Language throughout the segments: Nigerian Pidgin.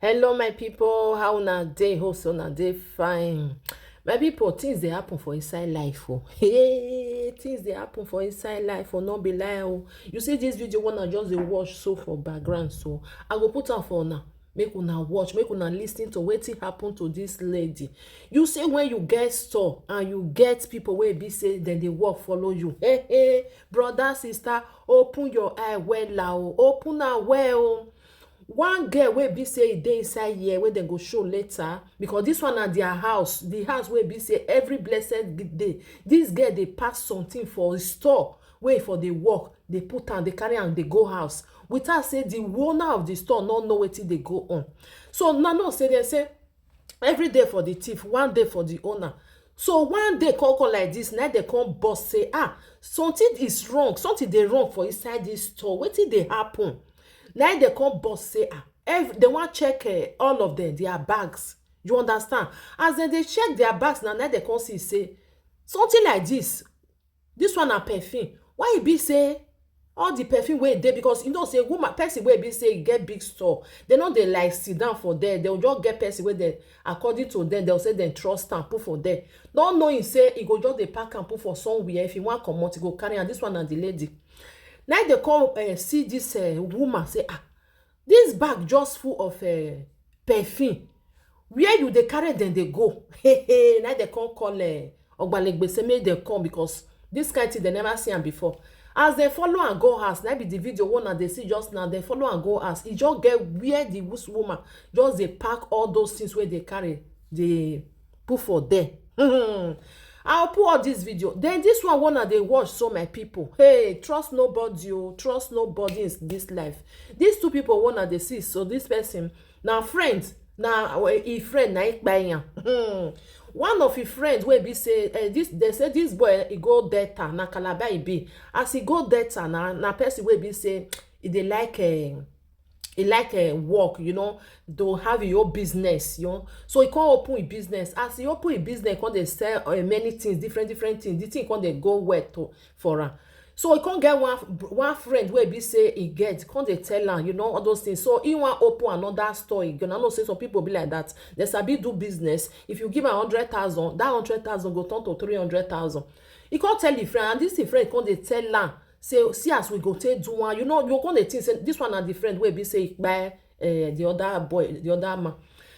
Hello, my people. How una dey? Hope una dey fine. My people, things dey happen for inside life. Oh, hey, things dey happen for inside life. Oh, no be lie. Oh, you see this video when I just dey watch so for background. So I go put am for una. Make una watch. Make una lis ten to wetin happen to this lady. You say when you get store and you get people wey be say dem dey work follow you. Hey, brother, sister, open your eye well. Oh, open am well. Oh. One girl wey be say e dey inside here wey dem go show later, because this one na their house, the house wey be say every blessed day this girl dey pack something for store wey for dey work, dey put am, dey carry am dey go house without say the owner of the store no know wetin dey go on. So na no say dem say every day for the thief, one day for the owner. So one day come like this, na dem come burst say something is wrong, something dey wrong for inside this store, wetin dey happen? Na they come burst say they wan check all of them their bags. You understand? As dem dey check their bags, na they come see say something like this one na perfume. Why e be say all the perfume wey dey, because you know say woman person wey be say e get big store, they no dey like sit down for there. They just get person wey dem, according to them, they'll say dem trust am put for there, not knowing say e go just dey pack am put for somewhere. If e wan comot, e go carry am. This one na the lady. Now they come see this woman say this bag just full of perfume, where you dey carry dem dey go? Now they come call ogbalegbe say make dem come, because this kind thing they never see am before. As they follow am go house, na be the video one they see just now, they follow am go house. E just get where the woman just dey pack all those things where they carry, they put for there. I'll put all this video. Then this one they watch. So my people, hey, trust nobody. Oh, trust nobody in this life. These two people they see. So this person now friends, now a friend na ikbaya. One of his friends wey be say this, they say this boy he go data na Calabar e be. As he go data na person wey be say they like work, you know, to have your business, you know. So he can't open a business. As he open a business, he can't sell many things, different things. The thing can't go well for her. So he can't get one friend where be say he get, can't they tell her, you know, all those things. So he want open another store. You know, say some people be like that. They sabi do business. If you give her 100,000, that 100,000 go turn to 300,000. He can't tell the friend, and this the friend can't they tell her. Say see as we go take do one, you know, you come dey think say this one na the friend wey be say buy the other boy, the other man.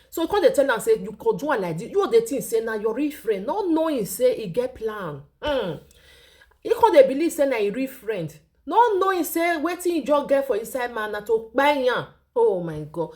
So you come dey tell am say you go do one like this. You dey think say na your real friend, not knowing say e get plan. You come dey believe say na e real friend, not knowing say wetin you just get for inside man na to buy am. Oh my God,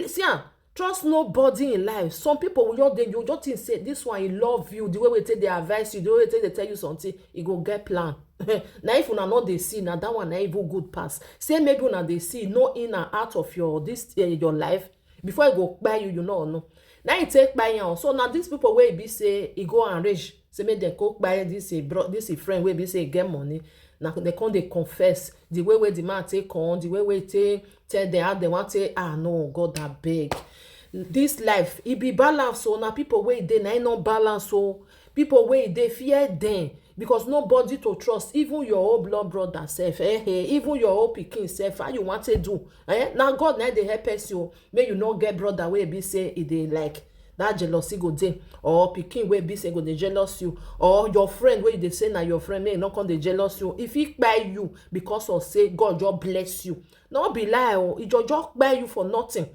see am. Trust nobody in life. Some people you just think say this one he love you, the way we take they advise you, the way they tell you something, he go get plan. Now if una not they see, now that one na even good pass. Say maybe una they see no in and out of your your life before you go buy you no. Now you take buy you. So now these people where be say he go and rich, say make them go buy this this friend where be say get money. Now they come they confess the way the man take on, the way take tell them how they want to no God that beg. This life it be balance. So now people wey dey na no balance. So people wey dey fear them, because nobody to trust, even your own blood brother self, even your own pikin self. How you want to do? Now God na dey help us you. Make you no get brother wey be say e dey like that jealousy go dey, or pikin wey be say go dey jealous you, or your friend wey dey say na your friend make no come dey jealous you. If he buy you because of say God just bless you, no be lie. Oh, he just buy you for nothing.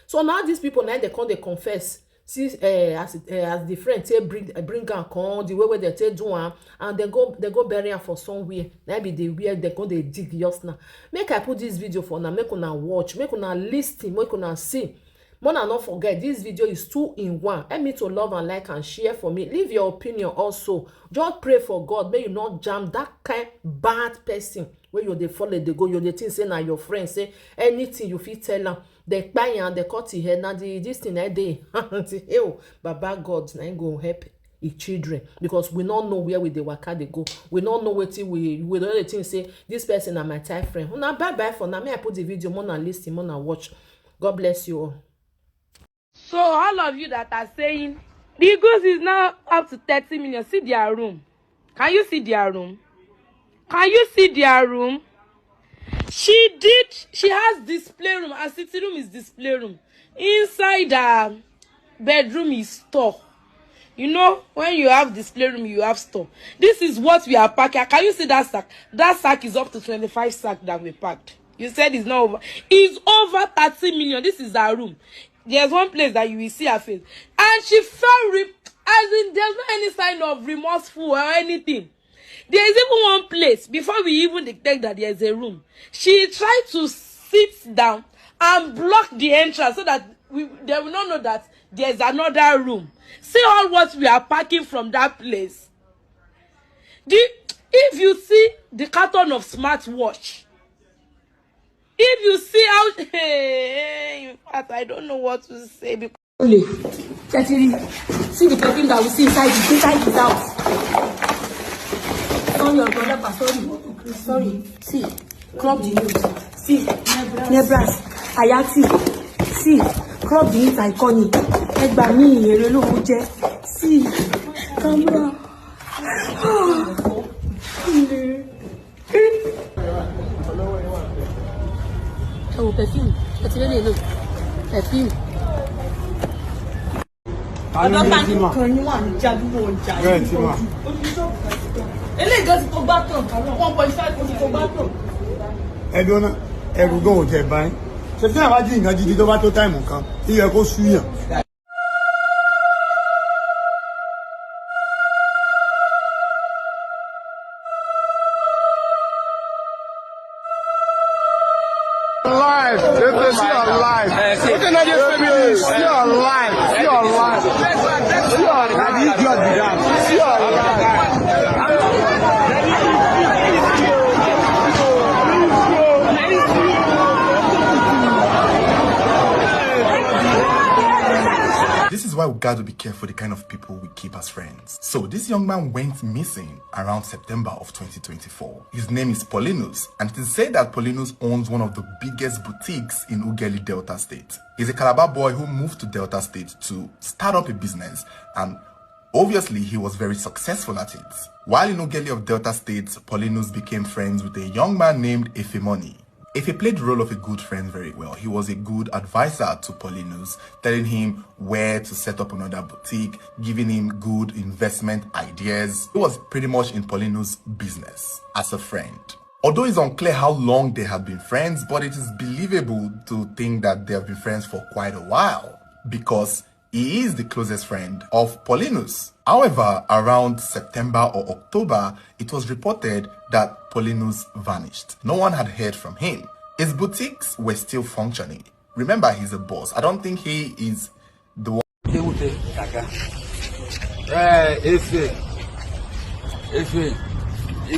So now these people now they come they confess. See as the friend say bring am come, the way they take do am, and they go bury am for somewhere. Now be the where they come they dig just now. Make I put this video for now. Make una watch. Make una listen. Make una see. More than not forget, this video is 2-in-1. Help me to love and like and share for me. Leave your opinion also. Just pray for God. May you not jam that kind bad person where you dey follow they go. You dey think say na your friend, say anything you fit tell them. They buy and they cut his head. Now this thing I dey. Oh, Baba God, na go help his children, because we don't know where we dey waka they go. We don't know wetin we don't think say this person na my tight friend. Now bye for now. May I put the video more and listen, more and watch. God bless you all. So all of you that are saying the goods is now up to 30 million, see their room. Can you see their room? Can you see their room? She has display room. Her sitting room is display room. Inside her bedroom is store. You know, when you have display room, you have store. This is what we are packing. Can you see that sack? That sack is up to 25 sack that we packed. You said it's not over. It's over 30 million. This is our room. There's one place that you will see her face. And she felt as in there's not any sign of remorseful or anything. There is even one place, before we even detect that there's a room, she tried to sit down and block the entrance so that they will not know that there's another room. See all what we are packing from that place. If you see the carton of smartwatch, if you see how, in fact, I don't know what to say because only see the perfume that we see inside his house. Sorry. See, crop the news. See, Nebras, Ayati. See, crop the news iconic. Egba mi ere lo mo je. See, camera. Oh, perfume. Perfume. Ọ̀dọ̀ ta kan ni wà ní jádúgbò ọjà yìí. Eléyìí gan ti tó gbá tán, 1.5 ti tó gbá tán. Ẹ̀dùn náà, ẹ̀rù gan ò tẹ̀ báyìí. Ṣé tí àwọn ají nǹkan gidi tó bá tó táìmù kan, tí yẹ kó súyàn. Alive, see alive. Look at this family. See alive. See alive. See alive. See alive. This is why we got to be careful the kind of people we keep as friends. So this young man went missing around September of 2024. His name is Paulinus, and it is said that Paulinus owns one of the biggest boutiques in Ughelli, Delta State. He's a Calabar boy who moved to Delta State to start up a business, and obviously he was very successful at it. While in Ughelli of Delta State, Paulinus became friends with a young man named Efemoni. Efe played the role of a good friend very well. He was a good advisor to Paulinus, telling him where to set up another boutique, giving him good investment ideas. He was pretty much in Paulinus' business as a friend. Although it's unclear how long they have been friends, but it is believable to think that they have been friends for quite a while because he is the closest friend of Paulinus. However, around September or October, it was reported that Paulinus vanished. No one had heard from him. His boutiques were still functioning. Remember, he's a boss. I don't think he is the one. He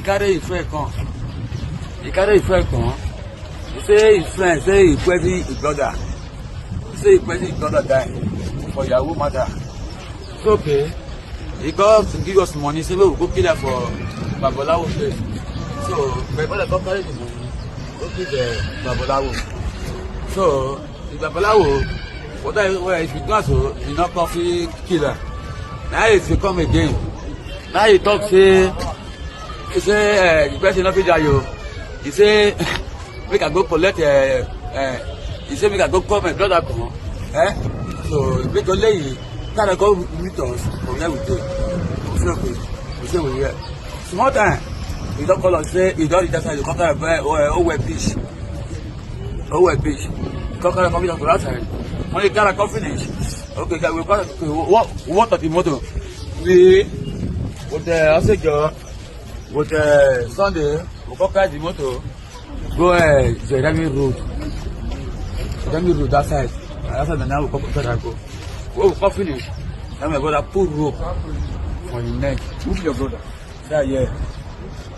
carry his friend come. He say his friend, say he present his brother. He say he present his brother die for Yahoo matter. It's okay. He got to give us money, say we will go kill her for Babolawo place. So my brother come carry the money, go kill the Babolawo. So the Babolawo, what if he does so, he not coffee killer. Now he come again. Now he talk say the person not fit die yo. He say make I go collect he say make I go call my brother come. So we go lay kind of go meet us from where we do. We say we here. Small time, he don't call us say he don't just say come where beach. Beach. Come from outside. When the car come finish, okay, we got what of the motor? We with the Osage with the Sunday, we go carry the motor, go Jeremy Road. Jeremy Road that side. After the now we come to go. When we come finish, then my brother pull rope for his neck. Move your brother. Yeah.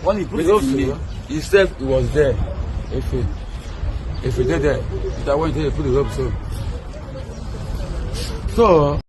When he put it in me, he said he was there. If he did there, I went to put the rope so.